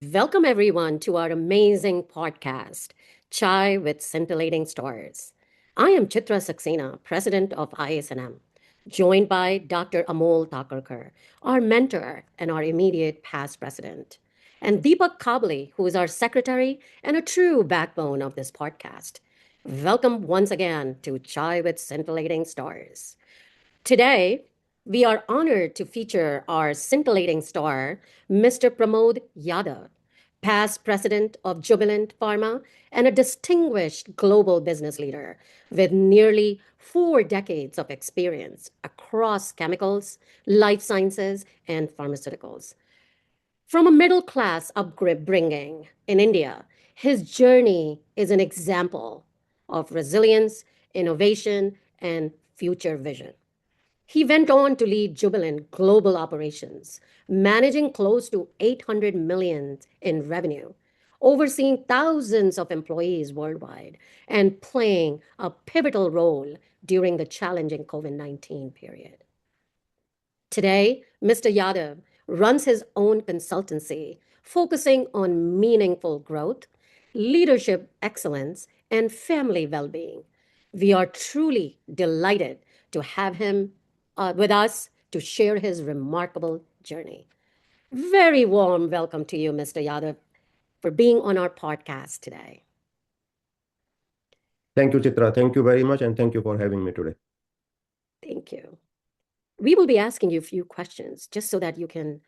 Welcome, everyone, to our amazing podcast, Chai with Scintillating Stars. I am Chitra Saxena, president of IASNM, joined by Dr. Amol Thakurkar, our mentor and our immediate past president, and Deepak Kabli, who is our secretary and a true backbone of this podcast. Welcome once again to Chai with Scintillating Stars. Today, we are honored to feature our scintillating star, Mr. Pramod Yadav, past president of Jubilant Pharma and a distinguished global business leader with nearly 4 decades of experience across chemicals, life sciences, and pharmaceuticals. From a middle class upbringing in India, his journey is an example of resilience, innovation, and future vision. He went on to lead Jubilant global operations, managing close to 800 million in revenue, overseeing thousands of employees worldwide, and playing a pivotal role during the challenging COVID-19 period. Today, Mr. Yadav runs his own consultancy focusing on meaningful growth, leadership excellence, and family well being. We are truly delighted to have him with us to share his remarkable journey. Very warm welcome to you, Mr. Yadav, for being on our podcast today. Thank you, Chitra. Thank you very much, and thank you for having me today. Thank you. We will be asking you a few questions just so that you can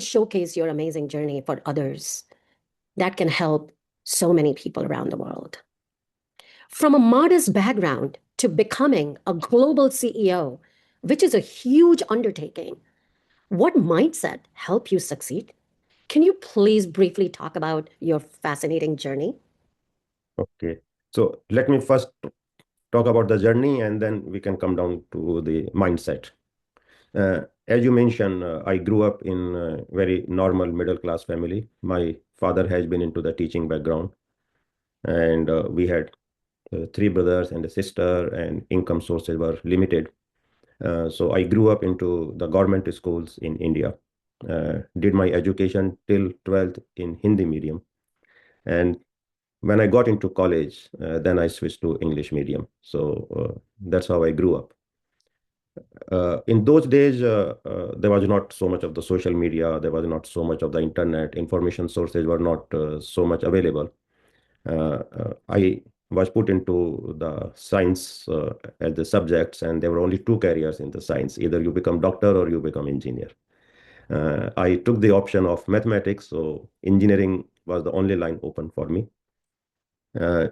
showcase your amazing journey for others that can help so many people around the world. From a modest background to becoming a global CEO, which is a huge undertaking, what mindset helped you succeed? Can you please briefly talk about your fascinating journey? Okay. So let me first talk about the journey, and then we can come down to the mindset. As you mentioned, I grew up in a very normal middle class family. My father has been into the teaching background, and we had three brothers and a sister, and income sources were limited. So I grew up into the government schools in India. Did my education till 12th in Hindi medium, and when I got into college, then I switched to English medium. So that's how I grew up. In those days, there was not so much of the social media. There was not so much of the internet. Information sources were not so much available. I was put into the science as the subjects, and there were only two careers in the science. Either you become doctor or you become engineer. I took the option of mathematics, so engineering was the only line open for me.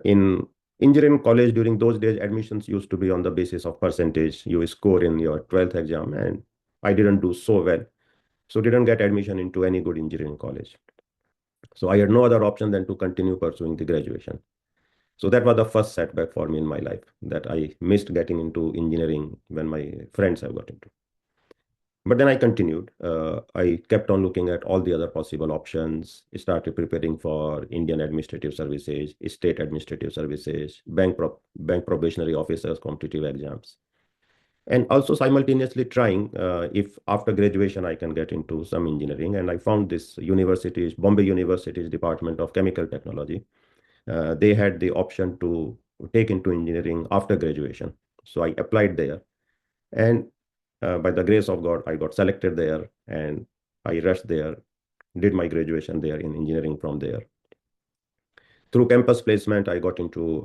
In engineering college during those days, admissions used to be on the basis of percentage you score in your 12th exam, and I didn't do so well, so didn't get admission into any good engineering college. So I had no other option than to continue pursuing the graduation. So that was the first setback for me in my life, that I missed getting into engineering when my friends have got into. But then I continued. I kept on looking at all the other possible options, started preparing for Indian administrative services, state administrative services, bank probationary officers, competitive exams. And also simultaneously trying if after graduation I can get into some engineering. And I found this university's, Bombay University's Department of Chemical Technology. They had the option to take into engineering after graduation. So I applied there. And by the grace of God, I got selected there, and I rushed there, did my graduation there in engineering from there. Through campus placement, I got into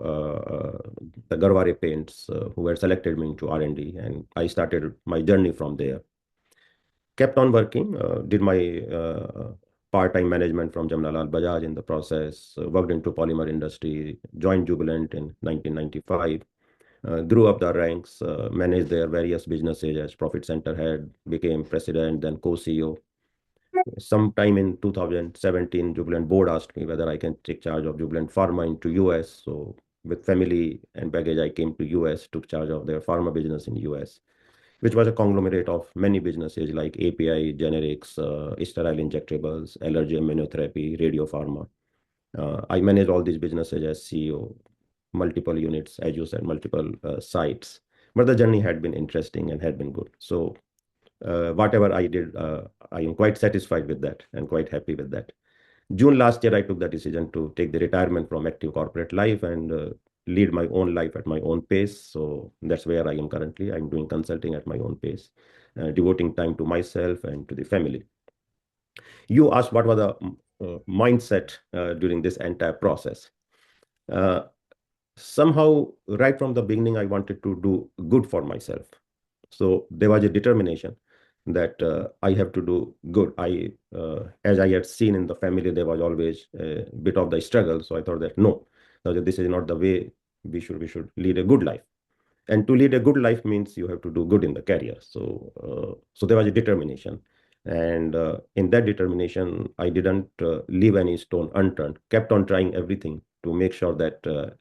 the Garware Paints, who had selected me into R&D, and I started my journey from there. Kept on working, did my part-time management from Jamnalal Bajaj in the process, worked into polymer industry, joined Jubilant in 1995. Grew up the ranks, managed their various businesses as profit center head, became president, then co-CEO. Sometime in 2017, Jubilant board asked me whether I can take charge of Jubilant Pharma into US. So with family and baggage, I came to US, took charge of their pharma business in US, which was a conglomerate of many businesses like API, generics, sterile injectables, allergy immunotherapy, radiopharma. I manage all these businesses as CEO, multiple units, as you said, multiple sites. But the journey had been interesting and had been good. So whatever I did, I am quite satisfied with that and quite happy with that. June last year, I took the decision to take the retirement from active corporate life and lead my own life at my own pace. So that's where I am currently. I'm doing consulting at my own pace, devoting time to myself and to the family. You asked what was the mindset during this entire process. Uh, Somehow, right from the beginning, I wanted to do good for myself. So there was a determination that I have to do good. As I had seen in the family, there was always a bit of the struggle. So I thought that no, that this is not the way we should lead a good life. And to lead a good life means you have to do good in the career. So there was a determination, and in that determination, I didn't leave any stone unturned. Kept on trying everything to make sure that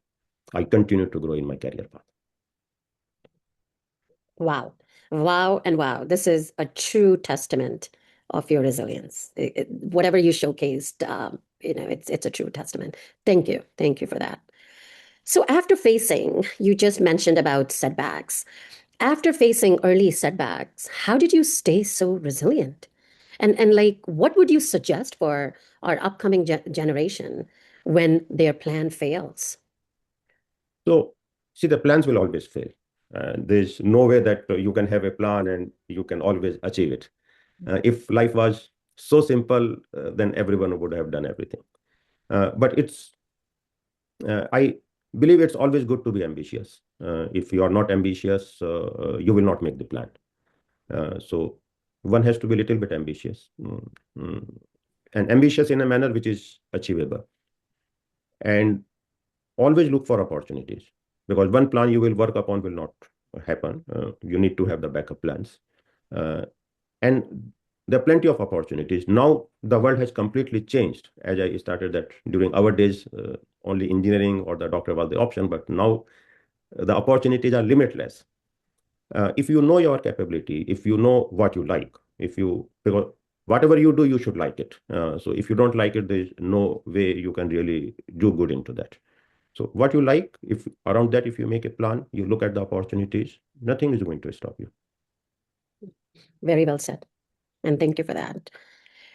I continue to grow in my career path. Wow. Wow and wow. This is a true testament of your resilience. Whatever you showcased, it's a true testament. Thank you. Thank you for that. So you just mentioned about setbacks. After facing early setbacks, how did you stay so resilient? And like, what would you suggest for our upcoming generation when their plan fails? So, see, the plans will always fail. There's no way that you can have a plan and you can always achieve it. If life was so simple, then everyone would have done everything. But I believe it's always good to be ambitious. If you are not ambitious, you will not make the plan. So one has to be a little bit ambitious, and ambitious in a manner which is achievable. And always look for opportunities, because one plan you will work upon will not happen. You need to have the backup plans. And there are plenty of opportunities. Now the world has completely changed. As I started that during our days, only engineering or the doctor was the option, but now the opportunities are limitless. If you know your capability, if you know what you like, because whatever you do, you should like it. So if you don't like it, there's no way you can really do good into that. So what you like, if around that, if you make a plan, you look at the opportunities, nothing is going to stop you. Very well said. And thank you for that.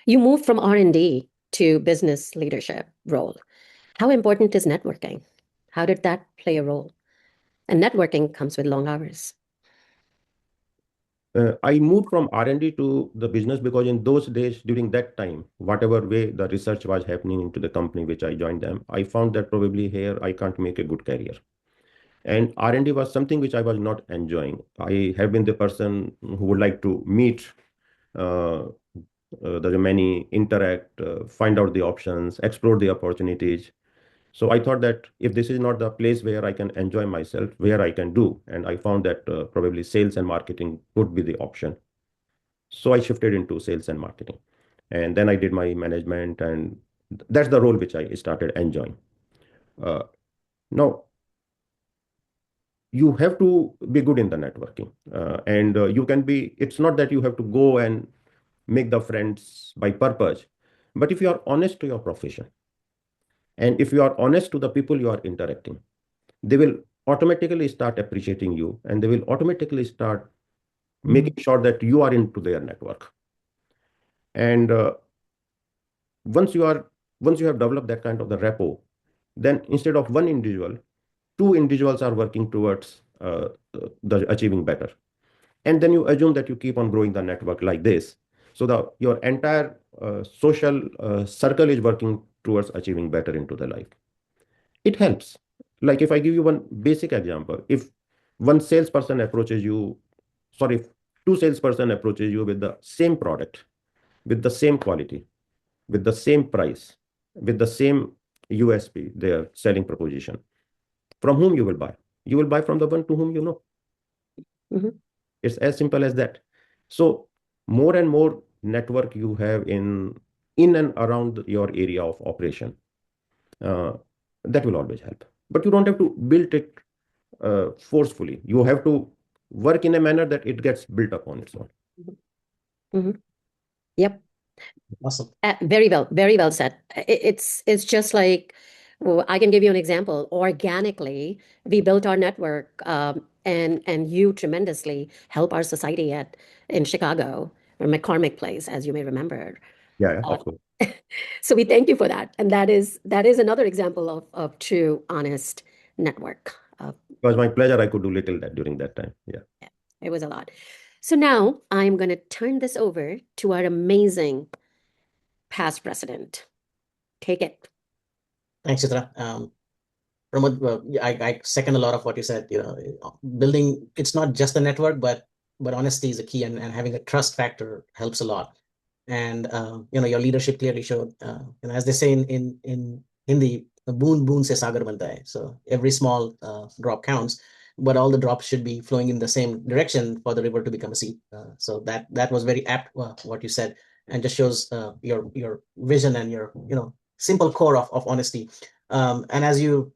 You moved from R&D to business leadership role. How important is networking? How did that play a role? And networking comes with long hours. I moved from R&D to the business because in those days, during that time, whatever way the research was happening into the company which I joined them, I found that probably here I can't make a good career. And R&D was something which I was not enjoying. I have been the person who would like to meet uh, the many, interact, find out the options, explore the opportunities. So I thought that if this is not the place where I can enjoy myself, where I can do, and I found that probably sales and marketing would be the option. So I shifted into sales and marketing. And then I did my management, and that's the role which I started enjoying. Uh, Now, you have to be good in the networking. And you can be, it's not that you have to go and make the friends by purpose, but if you are honest to your profession, and if you are honest to the people you are interacting, they will automatically start appreciating you, and they will automatically start making sure that you are into their network. And once you are once you have developed that kind of the rapport, then instead of one individual, two individuals are working towards the achieving better. And then you assume that you keep on growing the network like this, so the your entire social circle is working towards achieving better into the life. It helps. Like if I give you one basic example, if one salesperson approaches you, sorry, if two salesperson approaches you with the same product, with the same quality, with the same price, with the same USP, their selling proposition, from whom you will buy? You will buy from the one to whom you know. Mhm. It's as simple as that. So more and more network you have in and around your area of operation, uh, that will always help. But you don't have to build it forcefully. You have to work in a manner that it gets built up on its own. Mhm. Yep. Awesome. Very well said. It's just like, well, I can give you an example. Organically, we built our network, and you tremendously help our society in Chicago, or McCormick Place, as you may remember. Yeah, of course. So we thank you for that. And that is another example of true, honest network. It was my pleasure. I could do little that during that time. Yeah. Yeah, it was a lot. So now I'm going to turn this over to our amazing past president. Take it. Thanks, Chitra. Pramod, I second a lot of what you said. Building, it's not just the network, but honesty is a key, and having a trust factor helps a lot. And your leadership clearly showed. As they say in Hindi, boon boon se sagar banta hai. So every small drop counts, but all the drops should be flowing in the same direction for the river to become a sea. So that was very apt what you said, and just shows your vision and your simple core of honesty. And as you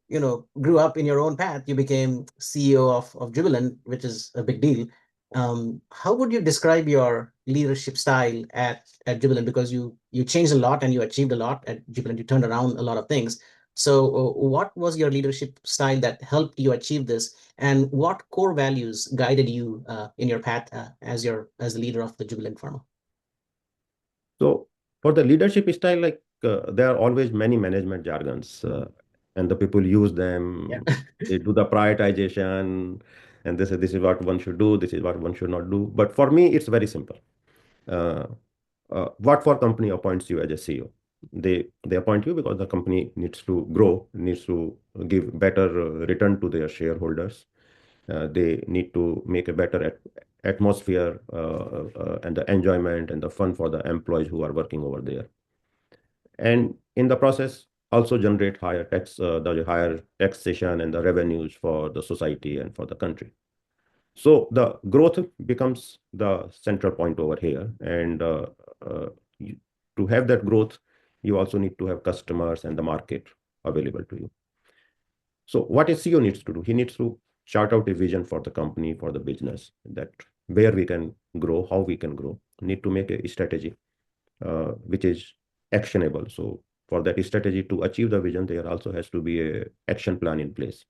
grew up in your own path, you became CEO of Jubilant, which is a big deal. How would you describe your leadership style at Jubilant? Because you changed a lot and you achieved a lot at Jubilant. You turned around a lot of things. So, what was your leadership style that helped you achieve this, and what core values guided you in your path as the leader of the Jubilant Pharma? So for the leadership style, like there are always many management jargons, and the people use them. Yeah. They do the prioritization, and they say this is what one should do, this is what one should not do. But for me, it's very simple. Uh, what for company appoints you as a CEO? They appoint you because the company needs to grow, needs to give better return to their shareholders. They need to make a better atmosphere and the enjoyment and the fun for the employees who are working over there. And in the process, also generate the higher taxation and the revenues for the society and for the country. So the growth becomes the central point over here. And uh, you, to have that growth, you also need to have customers and the market available to you. So what a CEO needs to do? He needs to chart out a vision for the company, for the business, that where we can grow, how we can grow. Need to make a strategy which is actionable. So for that strategy to achieve the vision, there also has to be a action plan in place.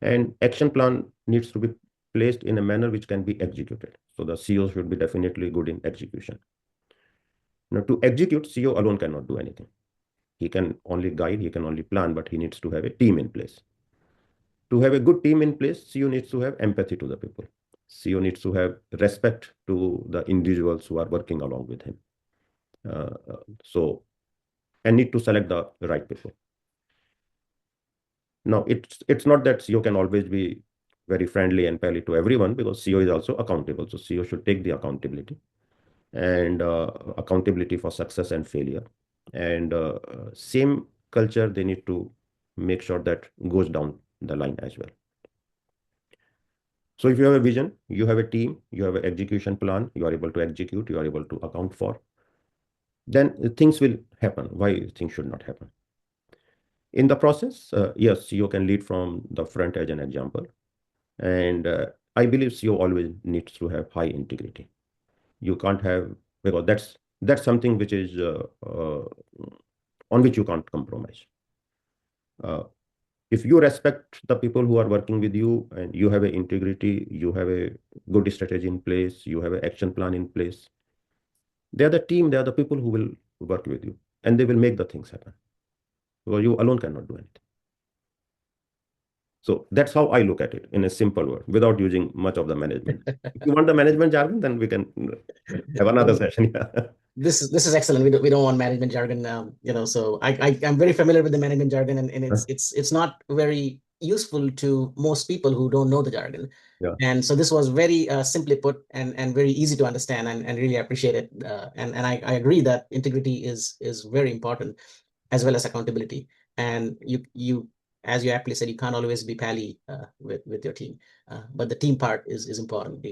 And action plan needs to be placed in a manner which can be executed. So the CEO should be definitely good in execution. Now to execute, CEO alone cannot do anything. He can only guide, he can only plan, but he needs to have a team in place. To have a good team in place, CEO needs to have empathy to the people. CEO needs to have respect to the individuals who are working along with him. Uh, so, and need to select the right people. Now, it's not that CEO can always be very friendly and pally to everyone, because CEO is also accountable. So CEO should take the accountability and accountability for success and failure. And same culture, they need to make sure that goes down the line as well. So if you have a vision, you have a team, you have an execution plan, you are able to execute, you are able to account for, then things will happen. Why things should not happen? In the process, yes, CEO can lead from the front as an example. And I believe CEO always needs to have high integrity. You can't have, because that's something which is on which you can't compromise. Uh, if you respect the people who are working with you and you have a integrity, you have a good strategy in place, you have an action plan in place, they are the team, they are the people who will work with you, and they will make the things happen. Because you alone cannot do anything. So that's how I look at it in a simple word, without using much of the management. If you want the management jargon, then we can have another session. Yeah. This is excellent. We don't want management jargon, So I'm very familiar with the management jargon, and it's not very useful to most people who don't know the jargon. Yeah. And so this was very simply put and very easy to understand, and really appreciate it. And I agree that integrity is very important, as well as accountability. And you as you aptly said, you can't always be pally with your team, but the team part is important.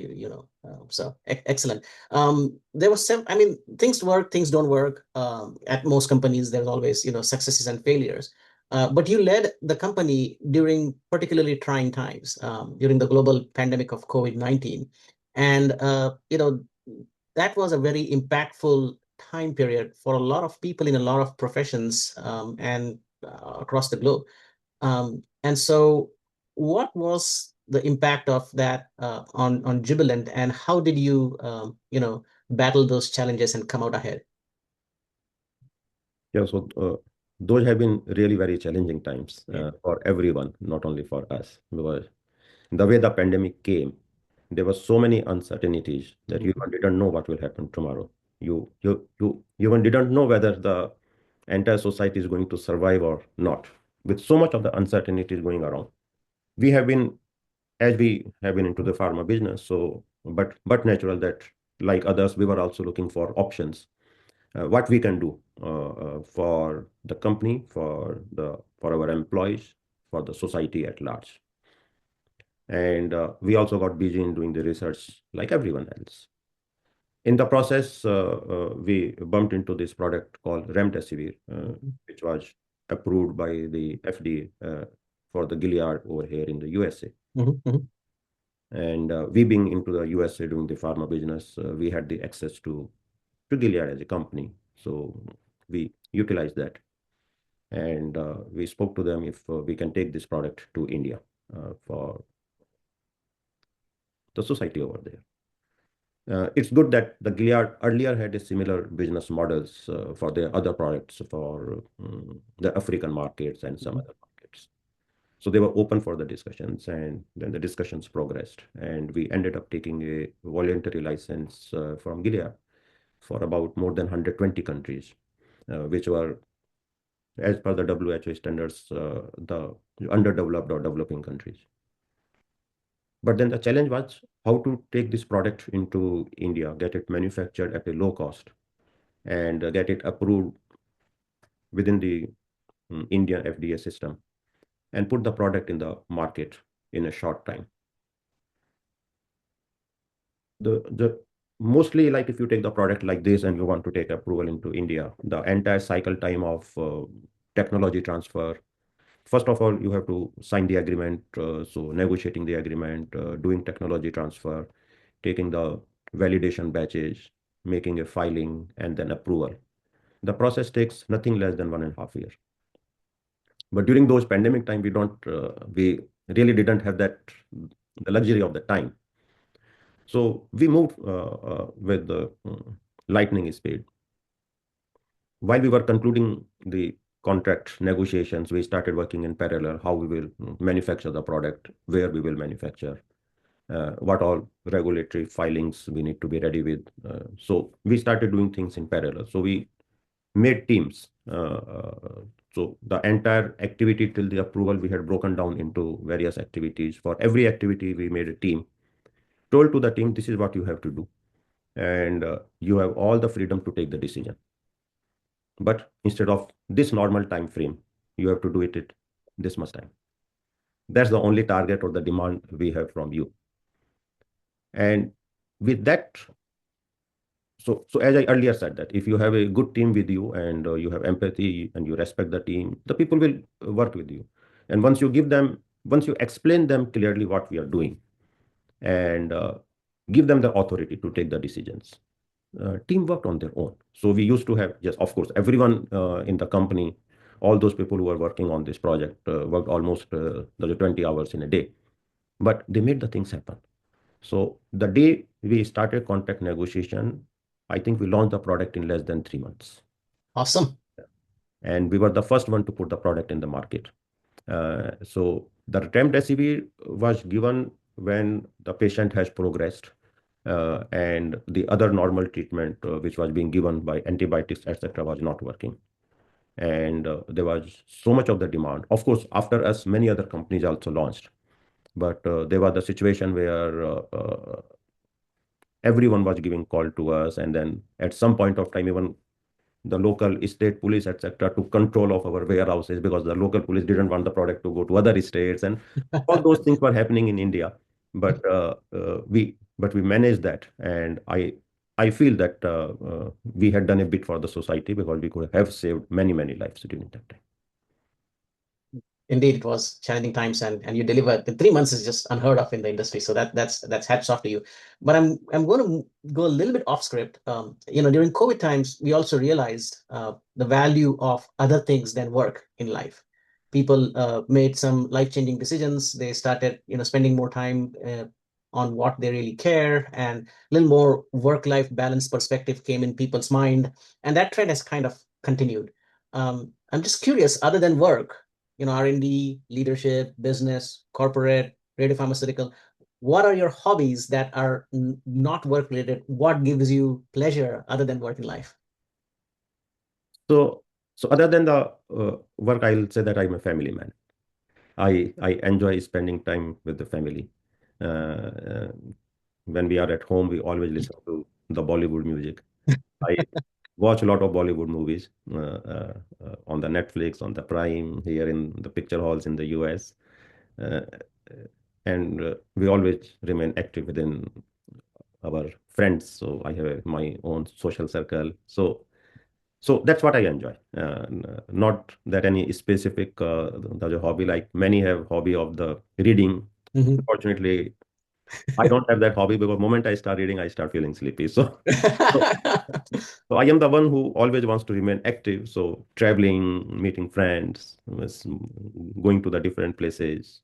So excellent. There was some. I mean, things work, things don't work. At most companies, there's always successes and failures. But you led the company during particularly trying times, during the global pandemic of COVID-19, and that was a very impactful time period for a lot of people in a lot of professions, and across the globe. And so, what was the impact of that on Jubilant, and how did you battle those challenges and come out ahead? Yeah, so those have been really very challenging times for everyone, not only for us, because the way the pandemic came, there were so many uncertainties that you even didn't know what will happen tomorrow. You even didn't know whether the entire society is going to survive or not. With so much of the uncertainties going around, we have been, as we have been into the pharma business, so but natural that like others, we were also looking for options, what we can do for the company, for our employees, for the society at large. And we also got busy in doing the research like everyone else. In the process, we bumped into this product called remdesivir, which was approved by the FDA for the Gilead over here in the USA. And we being into the USA doing the pharma business, we had the access to Gilead as a company. So we utilized that. And we spoke to them if we can take this product to India for the society over there. It's good that the Gilead earlier had a similar business models for their other products for the African markets and some other markets. So they were open for the discussions, and then the discussions progressed. And we ended up taking a voluntary license from Gilead for about more than 120 countries, which were, as per the WHO standards, the underdeveloped or developing countries. But then the challenge was how to take this product into India, get it manufactured at a low cost, and get it approved within the Indian FDA system, and put the product in the market in a short time. The mostly, like, if you take the product like this and you want to take approval into India, the entire cycle time of technology transfer. First of all, you have to sign the agreement, so negotiating the agreement, doing technology transfer, taking the validation batches, making a filing, and then approval. The process takes nothing less than 1.5 years. But during those pandemic time, we really didn't have the luxury of the time. So we moved with the lightning speed. While we were concluding the contract negotiations, we started working in parallel how we will manufacture the product, where we will manufacture, what all regulatory filings we need to be ready with. So we started doing things in parallel. So we made teams. So the entire activity till the approval, we had broken down into various activities. For every activity, we made a team, told to the team, this is what you have to do. And you have all the freedom to take the decision. But instead of this normal time frame, you have to do it this much time. That's the only target or the demand we have from you. And with that, so as I earlier said, that if you have a good team with you and you have empathy and you respect the team, the people will work with you. And once you explain them clearly what we are doing, and give them the authority to take the decisions, team worked on their own. So we used to have, yes, of course, everyone in the company, all those people who were working on this project worked almost 20 hours in a day, but they made the things happen. So the day we started contract negotiation, I think we launched the product in less than 3 months. Awesome. And we were the first one to put the product in the market. So the remdesivir was given when the patient has progressed, and the other normal treatment, which was being given by antibiotics, etc., was not working. And there was so much of the demand. Of course, after us, many other companies also launched. But there was the situation where everyone was giving call to us. And then at some point of time, even the local state police, etc., took control of our warehouses because the local police didn't want the product to go to other states. And all those things were happening in India. But we managed that. And I feel that we had done a bit for the society because we could have saved many, many lives during that time. Indeed, it was challenging times, and you delivered. The 3 months is just unheard of in the industry. So that's hats off to you. But I'm going to go a little bit off script. During COVID times, we also realized the value of other things than work in life. People made some life-changing decisions. They started, spending more time on what they really care, and a little more work-life balance perspective came in people's mind, and that trend has kind of continued. I'm just curious, other than work, R&D, leadership, business, corporate, radiopharmaceutical, what are your hobbies that are not work related? What gives you pleasure other than work in life? So, so other than the work, I'll say that I'm a family man. I enjoy spending time with the family. Uh, when we are at home, we always listen to the Bollywood music. I watch a lot of Bollywood movies on the Netflix, on the Prime, here in the picture halls in the US. Uh, and we always remain active within our friends. So I have my own social circle. So that's what I enjoy. Not that any specific the hobby, like many have hobby of the reading. Mhm. Unfortunately, I don't have that hobby because the moment I start reading, I start feeling sleepy. So, so I am the one who always wants to remain active. So traveling, meeting friends, going to the different places,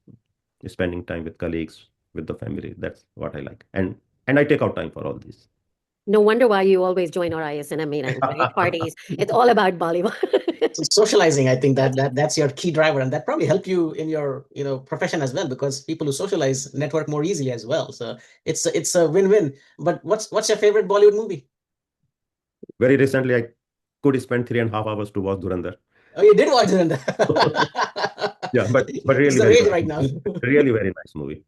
spending time with colleagues, with the family. That's what I like. And I take out time for all this. No wonder why you always join our ISNM meetings, right? Parties. It's all about Bollywood. So socializing, I think that's your key driver, and that probably helped you in your profession as well, because people who socialize network more easily as well. So it's a win-win. But what's your favorite Bollywood movie? Very recently, I could spend 3.5 hours to watch Durandar. Oh, you did watch it. Yeah, but It's really the very rage nice right now. movie. Really very nice movie.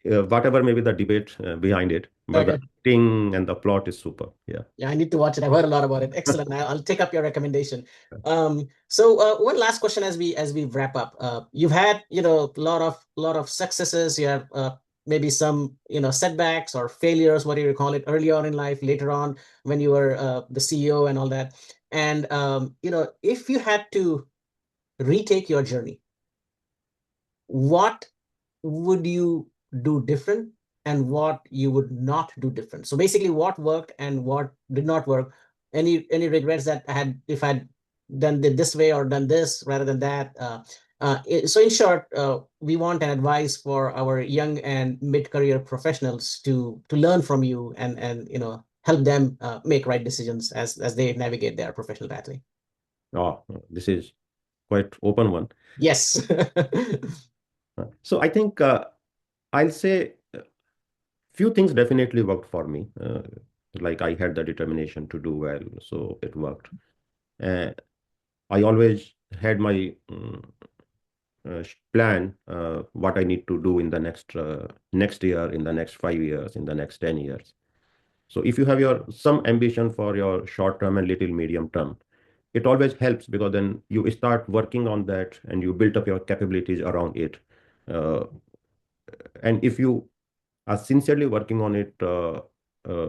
Whatever maybe the debate behind it, but the Okay. acting and the plot is super. Yeah. Yeah, I need to watch it. I've heard a lot about it. Excellent. I'll take up your recommendation. So one last question as we wrap up. You've had a lot of successes. You have maybe some setbacks or failures, what do you call it, early on in life, later on when you were the CEO and all that. And if you had to retake your journey, what would you do different and what you would not do different? So basically, what worked and what did not work. Any regrets that I had, if I'd done it this way or done this rather than that? So in short, we want an advice for our young and mid-career professionals to learn from you and help them make right decisions as they navigate their professional pathway. Oh, this is quite open one. Yes. So I think I'll say few things definitely worked for me. Like I had the determination to do well, so it worked. Uh, I always had my plan what I need to do in the next year, in the next 5 years, in the next 10 years. So if you have your some ambition for your short term and little medium term, it always helps because then you start working on that and you build up your capabilities around it. Uh, and if you are sincerely working on it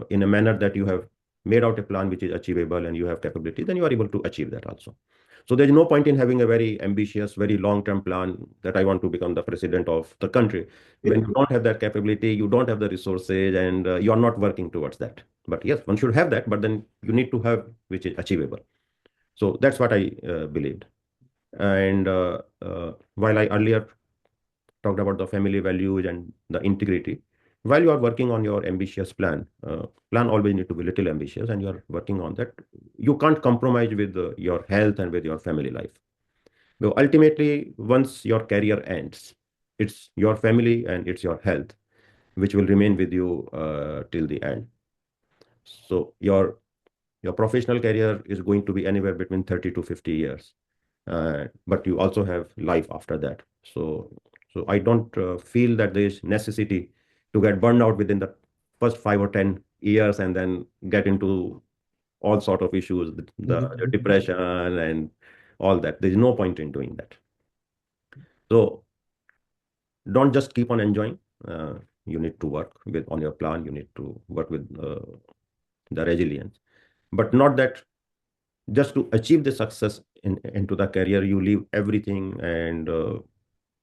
in a manner that you have made out a plan which is achievable and you have capability, then you are able to achieve that also. So there's no point in having a very ambitious, very long-term plan that I want to become the president of the country. When you don't have that capability, you don't have the resources, and you are not working towards that. But yes, one should have that, but then you need to have which is achievable. So that's what I believed. And while I earlier talked about the family values and the integrity. While you are working on your ambitious plan always need to be little ambitious, and you are working on that. You can't compromise with your health and with your family life. But ultimately, once your career ends, it's your family and it's your health which will remain with you till the end. So your professional career is going to be anywhere between 30 to 50 years. But you also have life after that. So I don't feel that there is necessity to get burned out within the first 5 or 10 years and then get into all sort of issues, the depression and all that. There's no point in doing that. So don't just keep on enjoying. Uh, you need to work with on your plan. You need to work with the resilience, but not that just to achieve the success into the career, you leave everything and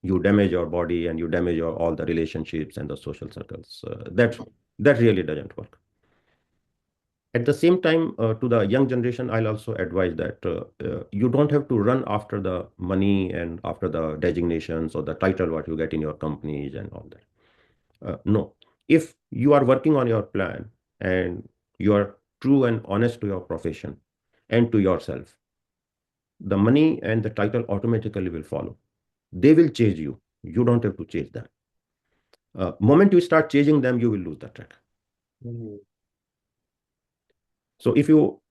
you damage your body and you damage all the relationships and the social circles. That really doesn't work. At the same time, to the young generation, I'll also advise that you don't have to run after the money and after the designations or the title what you get in your companies and all that. No, if you are working on your plan and you are true and honest to your profession and to yourself, the money and the title automatically will follow. They will chase you. You don't have to chase them. Moment you start chasing them, you will lose the track. Mhm. So if you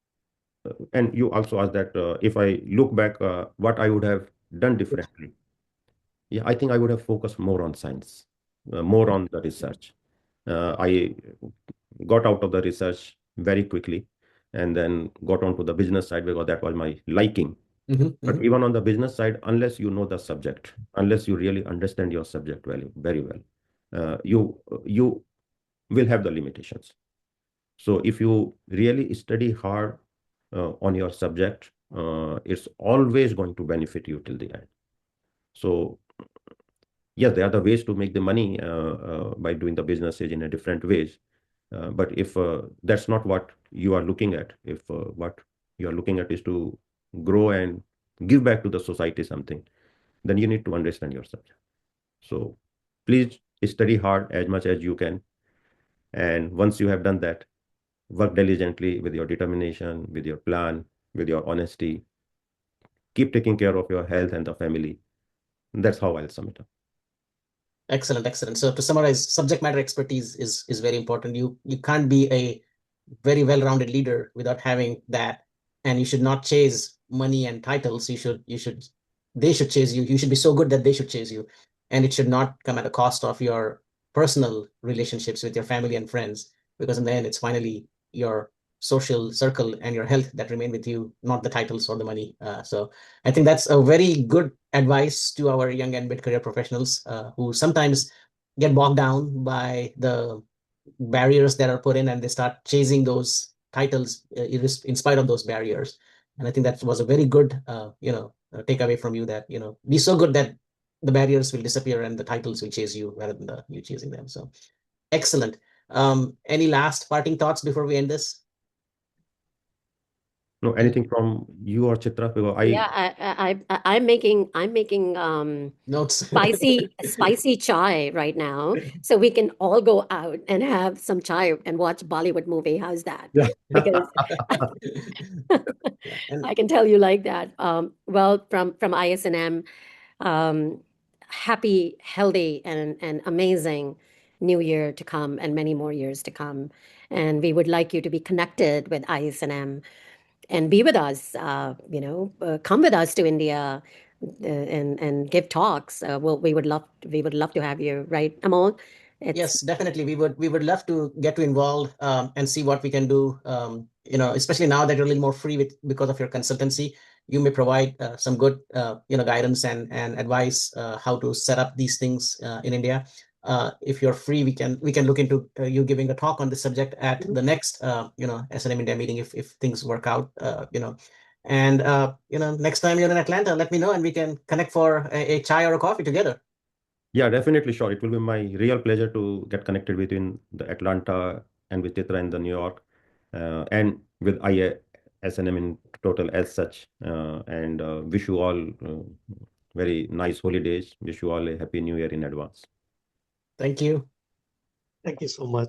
and you also asked that if I look back, what I would have done differently. Yeah, I think I would have focused more on science, more on the research. I got out of the research very quickly and then got onto the business side because that was my liking. But even on the business side, unless you know the subject, unless you really understand your subject very well, you will have the limitations. So if you really study hard on your subject, it's always going to benefit you till the end. So yes, there are the ways to make the money by doing the businesses in a different ways. But if that's not what you are looking at, if what you are looking at is to grow and give back to the society something, then you need to understand your subject. So please study hard as much as you can. And once you have done that, work diligently with your determination, with your plan, with your honesty. Keep taking care of your health and the family. That's how I'll sum it up. Excellent, excellent. So to summarize, subject matter expertise is very important. You can't be a very well-rounded leader without having that, and you should not chase money and titles. They should chase you. You should be so good that they should chase you, and it should not come at a cost of your personal relationships with your family and friends, because in the end, it's finally your social circle and your health that remain with you, not the titles or the money. So I think that's a very good advice to our young and mid-career professionals who sometimes get bogged down by the barriers that are put in, and they start chasing those titles in spite of those barriers. And I think that was a very good takeaway from you, that be so good that the barriers will disappear and the titles will chase you rather than you chasing them. So excellent. Any last parting thoughts before we end this? No, anything from you or Chitra? Because Yeah, I'm making Notes. spicy chai right now, so we can all go out and have some chai and watch Bollywood movie. How's that? yeah. Because Yeah. And I can tell you like that. Well, from ISNM, um, happy, healthy, and amazing new year to come, and many more years to come. And we would like you to be connected with ISNM and be with us. Come with us to India and give talks. We would love to have you, right, Amol? It's yes, definitely. We would love to get you involved and see what we can do. Especially now that you're a little more free because of your consultancy, you may provide some good guidance and advice how to set up these things in India. If you're free, we can look into you giving a talk on this subject at the next SNM India meeting if things work out. And next time you're in Atlanta, let me know and we can connect for a chai or a coffee together. Yeah, definitely sure. It will be my real pleasure to get connected between the Atlanta and with Chitra in the New York and with IASNM in total as such. And wish you all very nice holidays. Wish you all a happy new year in advance. Thank you. Thank you so much.